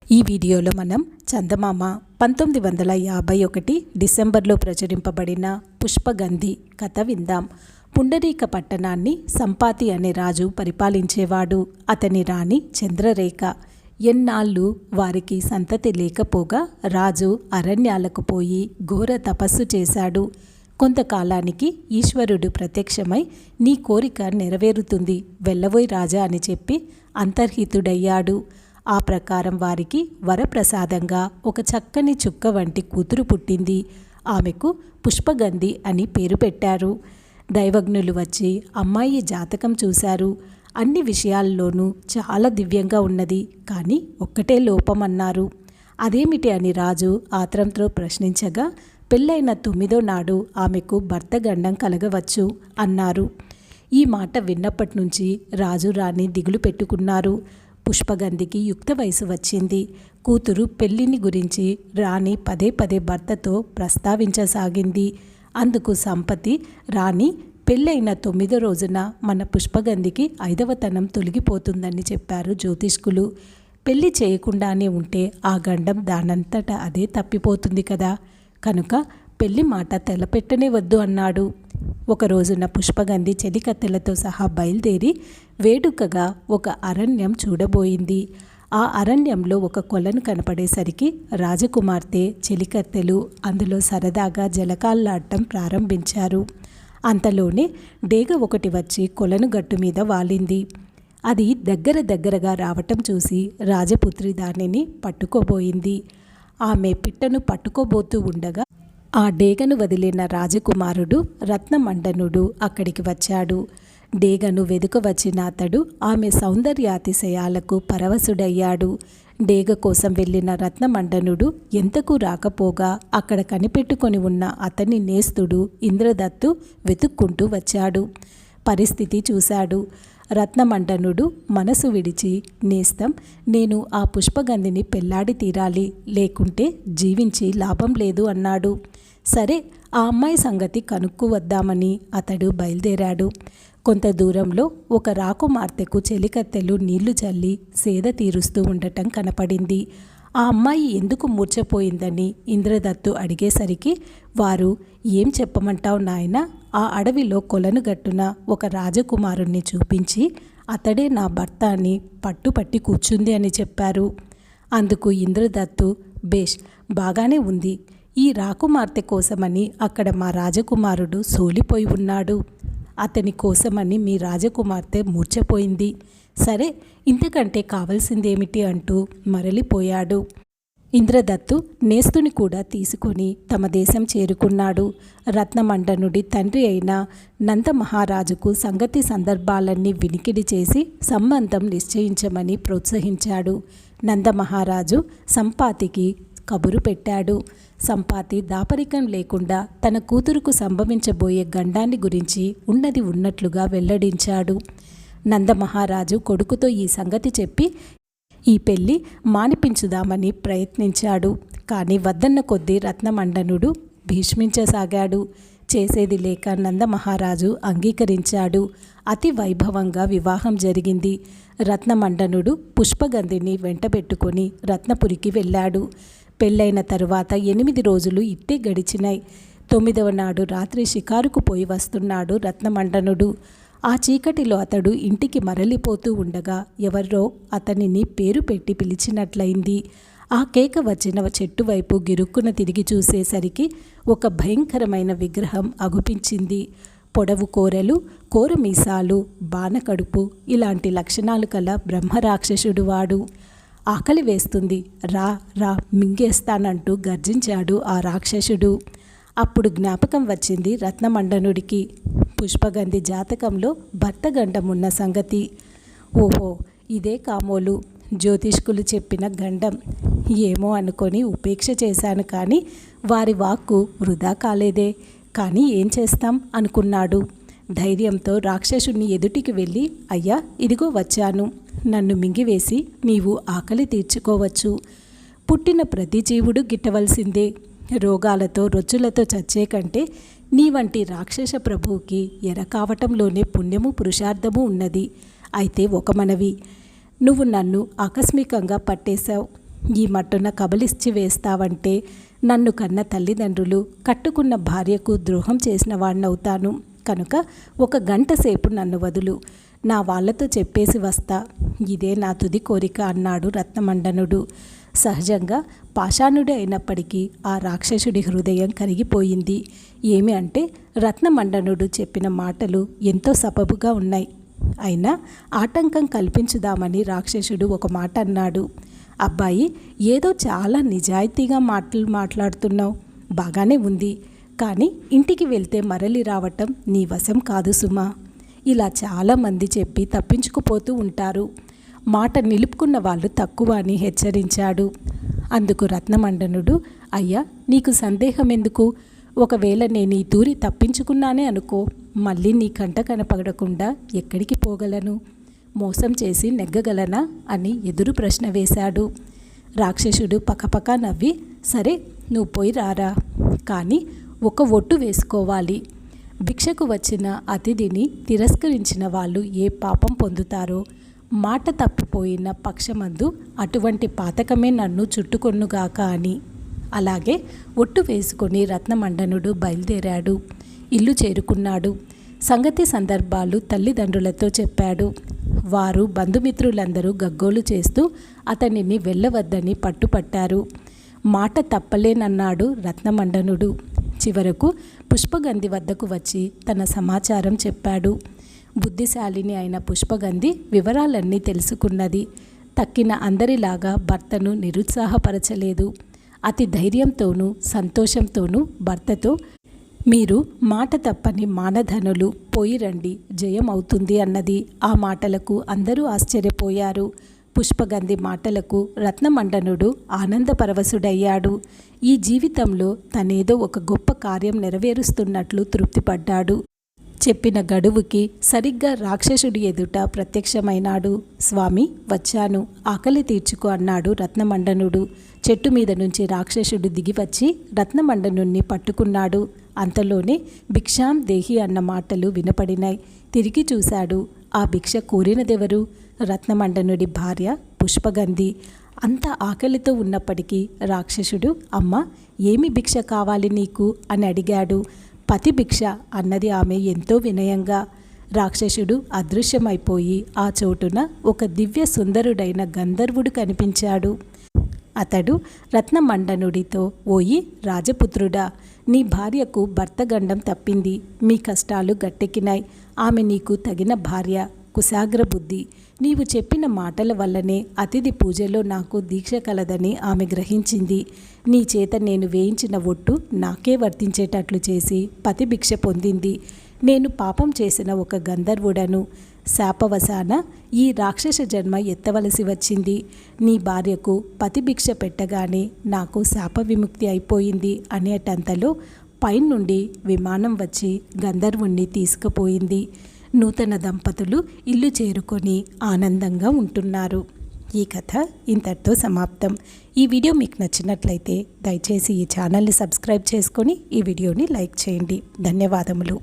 ఈ వీడియోలో మనం చందమామ 1951 డిసెంబర్లో ప్రచురింపబడిన పుష్పగంధి కథ విందాం. పుండరీక పట్టణాన్ని సంపాతి అనే రాజు పరిపాలించేవాడు. అతని రాణి చంద్రరేఖ. ఎన్నాళ్ళు వారికి సంతతి లేకపోగా రాజు అరణ్యాలకు పోయి ఘోర తపస్సు చేశాడు. కొంతకాలానికి ఈశ్వరుడు ప్రత్యక్షమై నీ కోరిక నెరవేరుతుంది, వెళ్ళబోయ్ రాజా అని చెప్పి అంతర్హితుడయ్యాడు. ఆ ప్రకారం వారికి వరప్రసాదంగా ఒక చక్కని చుక్క వంటి కూతురు పుట్టింది. ఆమెకు పుష్పగంధి అని పేరు పెట్టారు. దైవజ్ఞులు వచ్చి అమ్మాయి జాతకం చూశారు. అన్ని విషయాల్లోనూ చాలా దివ్యంగా ఉన్నది, కానీ ఒక్కటే లోపమన్నారు. అదేమిటి అని రాజు ఆత్రంతో ప్రశ్నించగా, పెళ్ళైన 9వ నాడు ఆమెకు భర్త గండం కలగవచ్చు అన్నారు. ఈ మాట విన్నప్పటి నుంచి రాజు రాణి దిగులు పెట్టుకున్నారు. పుష్పగంధికి యుక్త వయసు వచ్చింది. కూతురు పెళ్లిని గురించి రాణి పదే పదే భర్తతో ప్రస్తావించసాగింది. అందుకు సంపతి, రాణి పెళ్ళైన 9వ రోజున మన పుష్పగంధికి 5వ తనం తొలగిపోతుందని చెప్పారు జ్యోతిష్కులు. పెళ్లి చేయకుండానే ఉంటే ఆ గండం దానంతట అదే తప్పిపోతుంది కదా, కనుక పెళ్లి మాట తెలపెట్టనే వద్దు అన్నాడు. ఒక రోజున పుష్పగంధి చెలికత్తెలతో సహా బయలుదేరి వేడుకగా ఒక అరణ్యం చూడబోయింది. ఆ అరణ్యంలో ఒక కొలను కనపడేసరికి రాజకుమార్తె చెలికత్తెలు అందులో సరదాగా జలకాల్లాడటం ప్రారంభించారు. అంతలోనే డేగ ఒకటి వచ్చి కొలను గట్టు మీద వాలింది. అది దగ్గరగా రావటం చూసి రాజపుత్రి దానిని పట్టుకోబోయింది. ఆమె పిట్టను పట్టుకోబోతూ ఉండగా ఆ డేగను వదిలిన రాజకుమారుడు రత్నమండనుడు అక్కడికి వచ్చాడు. డేగను వెదుక వచ్చిన అతడు ఆమె సౌందర్యాతిశయాలకు పరవశుడయ్యాడు. డేగ కోసం వెళ్ళిన రత్నమండనుడు ఎంతకు రాకపోగా అక్కడ కనిపెట్టుకొని ఉన్న అతని నేస్తుడు ఇంద్రదత్తు వెతుక్కుంటూ వచ్చాడు. పరిస్థితి చూశాడు. రత్నమండనుడు మనసు విడిచి, నేస్తం, నేను ఆ పుష్పగంధిని పెళ్లాడి తీరాలి, లేకుంటే జీవించి లాభం లేదు అన్నాడు. సరే, ఆ అమ్మాయి సంగతి కనుక్కు వద్దామని అతడు బయలుదేరాడు. కొంత దూరంలో ఒక రాకుమార్తెకు చెలికత్తెలు నీళ్లు చల్లి సేద తీరుస్తూ ఉండటం కనపడింది. ఆ అమ్మాయి ఎందుకు మూర్ఛపోయిందని ఇంద్రదత్తు అడిగేసరికి వారు, ఏం చెప్పమంటావు నాయన, ఆ అడవిలో కొలను గట్టున ఒక రాజకుమారుణ్ణి చూపించి అతడే నా భర్త అని పట్టుపట్టి కూర్చుంది అని చెప్పారు. అందుకు ఇంద్రదత్తు, బేష్, బాగానే ఉంది. ఈ రాకుమార్తె కోసమని అక్కడ మా రాజకుమారుడు సోలిపోయి ఉన్నాడు. అతని కోసమని మీ రాజకుమార్తె మూర్ఛపోయింది. సరే, ఇంతకంటే కావలసిందేమిటి అంటూ మరలిపోయాడు. ఇంద్రదత్తు నేస్తుని కూడా తీసుకొని తమ దేశం చేరుకున్నాడు. రత్నమండనుడి తండ్రి అయిన నందమహారాజుకు సంగతి సందర్భాలన్నీ వినికిడి చేసి సంబంధం నిశ్చయించమని ప్రోత్సహించాడు. నందమహారాజు సంపాతికి కబురు పెట్టాడు. సంపాతి దాపరికం లేకుండా తన కూతురుకు సంభవించబోయే గండాన్ని గురించి ఉన్నది ఉన్నట్లుగా వెల్లడించాడు. నందమహారాజు కొడుకుతో ఈ సంగతి చెప్పి ఈ పెళ్లి మానిపించుదామని ప్రయత్నించాడు. కానీ వద్దన్న కొద్దీ రత్నమండనుడు భీష్మించసాగాడు. చేసేది లేక నందమహారాజు అంగీకరించాడు. అతి వైభవంగా వివాహం జరిగింది. రత్నమండనుడు పుష్పగంధిని వెంటబెట్టుకొని రత్నపురికి వెళ్ళాడు. పెళ్ళైన తరువాత 8 రోజులు ఇట్టే గడిచినాయి. 9వ నాడు రాత్రి షికారుకు పోయి వస్తున్నాడు రత్నమండనుడు. ఆ చీకటిలో అతడు ఇంటికి మరలిపోతూ ఉండగా ఎవరో అతనిని పేరు పెట్టి పిలిచినట్లయింది. ఆ కేక వచ్చిన చెట్టు వైపు గిరుక్కున తిరిగి చూసేసరికి ఒక భయంకరమైన విగ్రహం అగుపించింది. పొడవు కోరలు, కోరమీసాలు, బాణకడుపు ఇలాంటి లక్షణాలు కల బ్రహ్మరాక్షసుడు వాడు. ఆకలి వేస్తుంది, రా రా మింగేస్తానంటూ గర్జించాడు ఆ రాక్షసుడు. అప్పుడు జ్ఞాపకం వచ్చింది రత్నమండనుడికి పుష్పగంధి జాతకంలో భర్త గండమున్న సంగతి. ఓహో, ఇదే కామోలు జ్యోతిష్కులు చెప్పిన గండం. ఏమో అనుకొని ఉపేక్ష చేశాను, కానీ వారి వాక్కు వృధా కాలేదే. కానీ ఏం చేస్తాం అనుకున్నాడు. ధైర్యంతో రాక్షసుని ఎదుటికి వెళ్ళి, అయ్యా, ఇదిగో వచ్చాను, నన్ను మింగివేసి నీవు ఆకలి తీర్చుకోవచ్చు. పుట్టిన ప్రతి జీవుడు గిట్టవలసిందే. రోగాలతో రొచ్చులతో చచ్చే కంటే నీ వంటి రాక్షస ప్రభువుకి ఎర కావటంలోనే పుణ్యము పురుషార్థము ఉన్నది. అయితే ఒక మనవి, నువ్వు నన్ను ఆకస్మికంగా పట్టేశావు. ఈ మట్టున కబలిచ్చి వేస్తావంటే నన్ను కన్న తల్లిదండ్రులు, కట్టుకున్న భార్యకు ద్రోహం చేసిన వాడినవుతాను. కనుక 1 గంట సేపు నన్ను వదులు, నా వాళ్లతో చెప్పేసి వస్తా. ఇదే నా తుది కోరిక అన్నాడు రత్నమండనుడు. సహజంగా పాషాణుడే అయినప్పటికీ ఆ రాక్షసుడి హృదయం కరిగిపోయింది. ఏమి అంటే రత్నమండనుడు చెప్పిన మాటలు ఎంతో సబబుగా ఉన్నాయి. అయినా ఆటంకం కల్పించుదామని రాక్షసుడు ఒక మాట అన్నాడు. అబ్బాయి, ఏదో చాలా నిజాయితీగా మాట్లాడుతున్నావు, బాగానే ఉంది. కానీ ఇంటికి వెళ్తే మరలి రావటం నీ వశం కాదు సుమా. ఇలా చాలామంది చెప్పి తప్పించుకుపోతూ ఉంటారు. మాట నిలుపుకున్న వాళ్ళు తక్కువ అని హెచ్చరించాడు. అందుకు రత్నమండనుడు, అయ్యా, నీకు సందేహం ఎందుకు? ఒకవేళ నేను ఈ తూరి తప్పించుకున్నానే అనుకో, మళ్ళీ నీ కంట కనపడకుండా ఎక్కడికి పోగలను? మోసం చేసి నెగ్గగలనా అని ఎదురు ప్రశ్న వేశాడు. రాక్షసుడు పకపక నవ్వి, సరే, నువ్వు పోయి రారా, కానీ ఒక ఒట్టు వేసుకోవాలి. భిక్షకు వచ్చిన అతిథిని తిరస్కరించిన వాళ్ళు ఏ పాపం పొందుతారో, మాట తప్పిపోయిన పక్షమందు అటువంటి పాతకమే నన్ను చుట్టుకొన్నుగాక అని. అలాగే ఒట్టు వేసుకొని రత్నమండనుడు బయలుదేరాడు. ఇల్లు చేరుకున్నాడు. సంగతి సందర్భాలు తల్లిదండ్రులతో చెప్పాడు. వారు బంధుమిత్రులందరూ గగ్గోలు చేస్తూ అతనిని వెళ్ళవద్దని పట్టుపట్టారు. మాట తప్పలేనన్నాడు రత్నమండనుడు. చివరకు పుష్పగంధి వద్దకు వచ్చి తన సమాచారం చెప్పాడు. బుద్ధిశాలిని అయిన పుష్పగంధి వివరాలన్నీ తెలుసుకున్నది. తక్కిన అందరిలాగా భర్తను నిరుత్సాహపరచలేదు. అతి ధైర్యంతోనూ సంతోషంతోనూ భర్తతో, మీరు మాట తప్పని మానధనులు, పోయి రండి, జయం అవుతుంది అన్నది. ఆ మాటలకు అందరూ ఆశ్చర్యపోయారు. పుష్పగంధి మాటలకు రత్నమండనుడు ఆనందపరవశుడయ్యాడు. ఈ జీవితంలో తనేదో ఒక గొప్ప కార్యం నెరవేరుస్తున్నట్లు తృప్తిపడ్డాడు. చెప్పిన గడువుకి సరిగ్గా రాక్షసుడి ఎదుట ప్రత్యక్షమైనాడు. స్వామి, వచ్చాను, ఆకలి తీర్చుకో అన్నాడు రత్నమండనుడు. చెట్టు మీద నుంచి రాక్షసుడు దిగివచ్చి రత్నమండనుణ్ణి పట్టుకున్నాడు. అంతలోనే భిక్షాం దేహి అన్న మాటలు వినపడినాయి. తిరిగి చూశాడు. ఆ భిక్ష కోరినదెవరు? రత్నమండనుడి భార్య పుష్పగంధి. అంత ఆకలితో ఉన్నప్పటికీ రాక్షసుడు, అమ్మ, ఏమి భిక్ష కావాలి నీకు అని అడిగాడు. పతి భిక్ష అన్నది ఆమె ఎంతో వినయంగా. రాక్షసుడు అదృశ్యమైపోయి ఆ చోటున ఒక దివ్య సుందరుడైన గంధర్వుడు కనిపించాడు. అతడు రత్నమండనుడితో, ఓయి రాజపుత్రుడా, నీ భార్యకు భర్తగండం తప్పింది, మీ కష్టాలు గట్టెక్కినాయి. ఆమె నీకు తగిన భార్య, కుశాగ్ర బుద్ధి. నీవు చెప్పిన మాటల వల్లనే అతిథి పూజలో నాకు దీక్ష కలదని ఆమె గ్రహించింది. నీ చేత నేను వేయించిన ఒట్టు నాకే వర్తించేటట్లు చేసి పతిభిక్ష పొందింది. నేను పాపం చేసిన ఒక గంధర్వుడను. శాపవశాన ఈ రాక్షస జన్మ ఎత్తవలసి వచ్చింది. నీ భార్యకు పతిభిక్ష పెట్టగానే నాకు శాప విముక్తి అయిపోయింది అనేటంతలో పైనుండి విమానం వచ్చి గంధర్వుణ్ణి తీసుకుపోయింది. నూతన దంపతులు ఇల్లు చేరుకొని ఆనందంగా ఉంటున్నారు. ఈ కథ ఇంతటితో సమాప్తం. ఈ వీడియో మీకు నచ్చినట్లయితే దయచేసి ఈ ఛానల్ని సబ్స్క్రైబ్ చేసుకొని ఈ వీడియోని లైక్ చేయండి. ధన్యవాదములు.